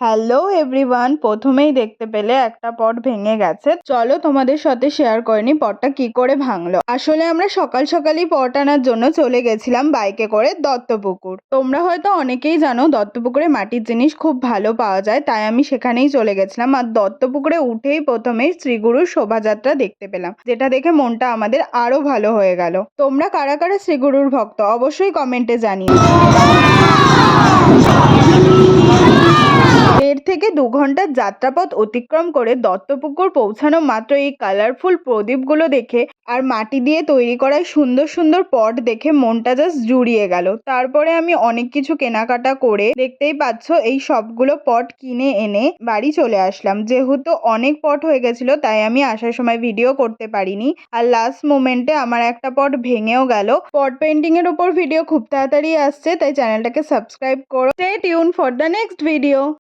Hello everyone, প্রথমেই দেখতে পেলে একটা পট ভেঙে গেছে। চলো তোমাদের সাথে শেয়ার করে নি পটটা কি করে ভাঙলো। আসলে আমরা সকাল সকালই পট আনার জন্য চলে গেছিলাম বাইকে করে দত্তপুকুর। তোমরা হয়তো অনেকেই জানো দত্তপুকুরে মাটির জিনিস খুব ভালো পাওয়া যায়, তাই আমি সেখানেই চলে গেছিলাম। আর দত্তপুকুরে উঠেই প্রথমেই শ্রীগুরুর শোভাযাত্রা দেখতে পেলাম, যেটা দেখে মনটা আমাদের আরো ভালো হয়ে গেল। তোমরা কারা কারা শ্রীগুরুর ভক্ত অবশ্যই কমেন্টে জানিও। 1.5 থেকে 2 ঘন্টার যাত্রাপথ অতিক্রম করে দত্তপুকুর পৌঁছানো মাত্র এই কালারফুল প্রদীপগুলো দেখে আর মাটি দিয়ে তৈরি করা সুন্দর সুন্দর পট দেখে মনটা জাস্ট জুড়িয়ে গেল। তারপরে আমি অনেক কিছু কেনাকাটা করে দেখতেই পাচ্ছ এই সবগুলো পট কিনে এনে বাড়ি চলে আসলাম। যেহেতু অনেক পট হয়ে গেছিল তাই আমি আসার সময় ভিডিও করতে পারিনি, আর লাস্ট মোমেন্টে আমার একটা পট ভেঙেও গেল। পট পেন্টিং এর উপর ভিডিও খুব তাড়াতাড়ি আসছে, তাই চ্যানেলটাকে সাবস্ক্রাইব করো। Stay tune for the next video.